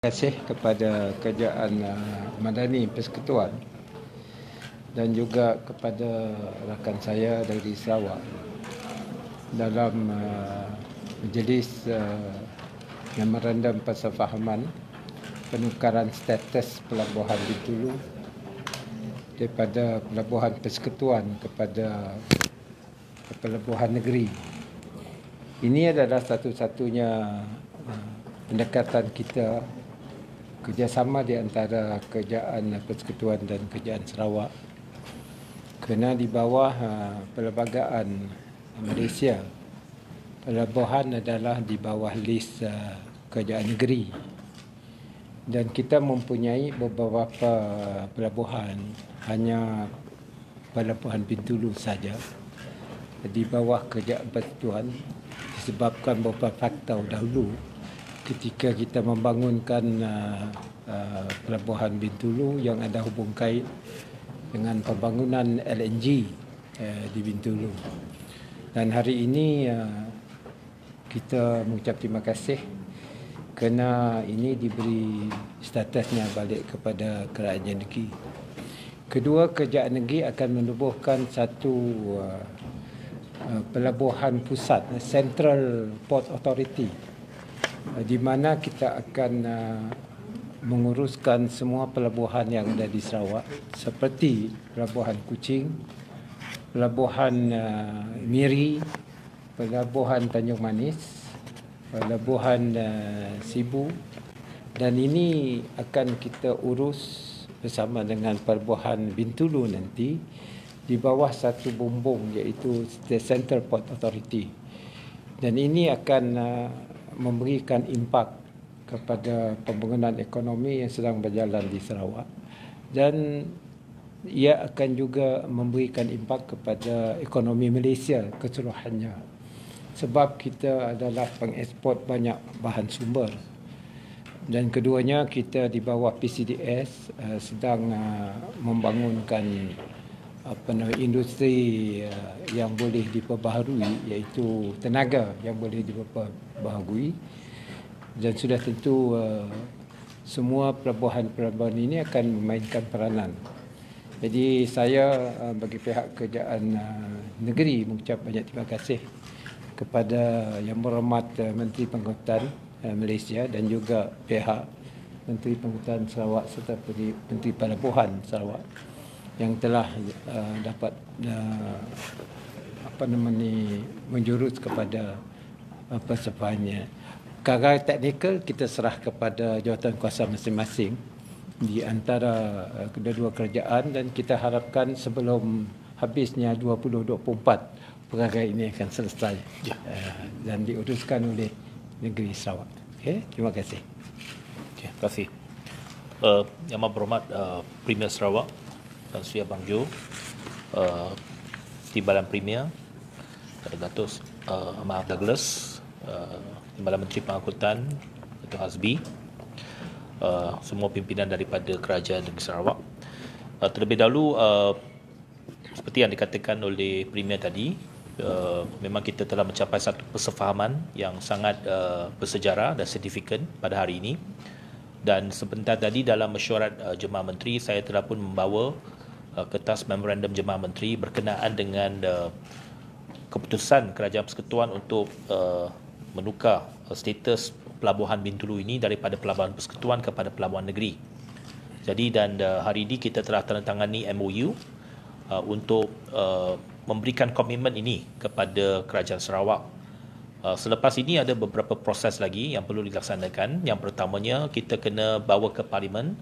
Terima kasih kepada kerajaan Madani Persekutuan dan juga kepada rakan saya dari Sarawak dalam majlis memorandum persefahaman penukaran status pelabuhan Bintulu daripada pelabuhan Persekutuan kepada pelabuhan negeri. Ini adalah satu-satunya pendekatan kita, kerjasama di antara kerajaan Persekutuan dan kerajaan Sarawak, kerana di bawah Perlembagaan Malaysia, pelabuhan adalah di bawah lis kerajaan negeri, dan kita mempunyai beberapa pelabuhan, hanya pelabuhan Bintulu saja di bawah kerajaan Persekutuan disebabkan beberapa faktor dahulu. Ketika kita membangunkan pelabuhan Bintulu yang ada hubung kait dengan pembangunan LNG di Bintulu. Dan hari ini kita mengucap terima kasih kerana ini diberi statusnya balik kepada kerajaan negeri. Kedua, kerajaan negeri akan menubuhkan satu pelabuhan pusat, Central Port Authority, di mana kita akan menguruskan semua pelabuhan yang ada di Sarawak, seperti pelabuhan Kuching, pelabuhan Miri, pelabuhan Tanjung Manis, pelabuhan Sibu, dan ini akan kita urus bersama dengan pelabuhan Bintulu nanti di bawah satu bumbung, iaitu The Central Port Authority. Dan ini akan memberikan impak kepada pembangunan ekonomi yang sedang berjalan di Sarawak, dan ia akan juga memberikan impak kepada ekonomi Malaysia keseluruhannya, sebab kita adalah pengeksport banyak bahan sumber. Dan keduanya, kita di bawah PCDS sedang membangunkan industri yang boleh diperbaharui, iaitu tenaga yang boleh diperbaharui, dan sudah tentu semua pelabuhan-pelabuhan ini akan memainkan peranan. Jadi saya bagi pihak kerajaan negeri mengucap banyak terima kasih kepada Yang Berhormat Menteri Pengangkutan Malaysia dan juga pihak Menteri Pengangkutan Sarawak serta Menteri Pelabuhan Sarawak yang telah dapat menjurus kepada persefahamannya. Perkara teknikal kita serah kepada jawatankuasa masing-masing di antara kedua-dua kerajaan, dan kita harapkan sebelum habisnya 2024 perkara ini akan selesai dan diuruskan oleh negeri Sarawak. Okay? Terima kasih. Okay, terima kasih. Yang Berhormat Premier Sarawak Tan Sri Abang Jo, Timbalan Premier Datuk Ahmad Douglas, Timbalan Menteri Pengangkutan Datuk Hazbi, semua pimpinan daripada Kerajaan Negeri Sarawak. Terlebih dahulu, seperti yang dikatakan oleh Premier tadi, memang kita telah mencapai satu persefahaman yang sangat bersejarah dan signifikan pada hari ini. Dan sebentar tadi dalam mesyuarat Jemaah Menteri, saya telah pun membawa kertas memorandum Jemaah Menteri berkenaan dengan keputusan Kerajaan Persekutuan untuk menukar status pelabuhan Bintulu ini daripada pelabuhan Persekutuan kepada pelabuhan negeri. Jadi dan hari ini kita telah tandatangani MOU untuk memberikan komitmen ini kepada Kerajaan Sarawak. Selepas ini ada beberapa proses lagi yang perlu dilaksanakan. Yang pertamanya, kita kena bawa ke Parlimen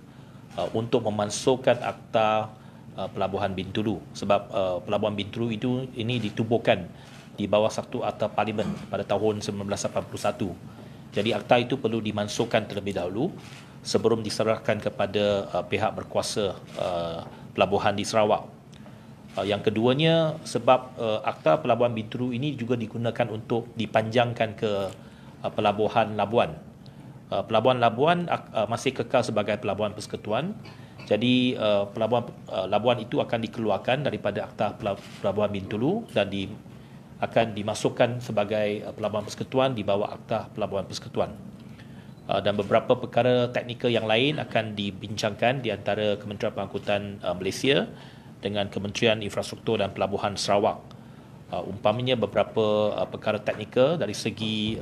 untuk memasukkan akta pelabuhan Bintulu, sebab pelabuhan Bintulu ini ditubuhkan di bawah satu akta Parlimen pada tahun 1981. Jadi akta itu perlu dimasukkan terlebih dahulu sebelum diserahkan kepada pihak berkuasa pelabuhan di Sarawak. Yang keduanya, sebab akta pelabuhan Bintulu ini juga digunakan untuk dipanjangkan ke pelabuhan Labuan. Pelabuhan Labuan masih kekal sebagai pelabuhan Persekutuan. Jadi pelabuhan Labuan itu akan dikeluarkan daripada akta pelabuhan Bintulu dan akan dimasukkan sebagai pelabuhan Persekutuan di bawah akta pelabuhan Persekutuan. dan beberapa perkara teknikal yang lain akan dibincangkan di antara Kementerian Pengangkutan Malaysia dengan Kementerian Infrastruktur dan Pelabuhan Sarawak. Umpamanya beberapa perkara teknikal dari segi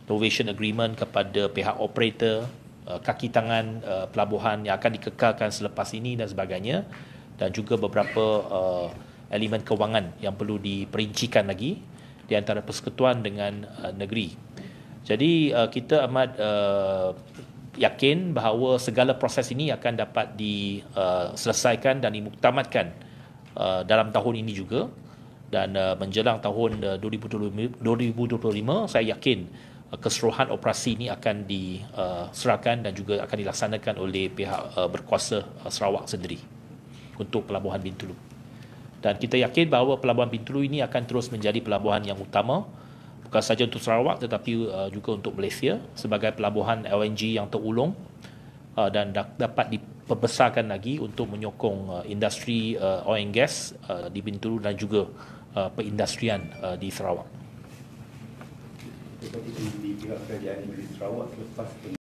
novation agreement kepada pihak operator, kaki tangan pelabuhan yang akan dikekalkan selepas ini dan sebagainya, dan juga beberapa elemen kewangan yang perlu diperincikan lagi di antara persekutuan dengan negeri. Jadi kita amat yakin bahawa segala proses ini akan dapat diselesaikan dan dimuktamadkan dalam tahun ini juga, dan menjelang tahun 2025 saya yakin keseluruhan operasi ini akan diserahkan dan juga akan dilaksanakan oleh pihak berkuasa Sarawak sendiri untuk Pelabuhan Bintulu. Dan kita yakin bahawa Pelabuhan Bintulu ini akan terus menjadi pelabuhan yang utama, bukan sahaja untuk Sarawak tetapi juga untuk Malaysia sebagai pelabuhan LNG yang terulung, dan dapat diperbesarkan lagi untuk menyokong industri oil and gas di Bintulu dan juga perindustrian di Sarawak. Seperti di pihak kerajaan negeri Sarawak selepas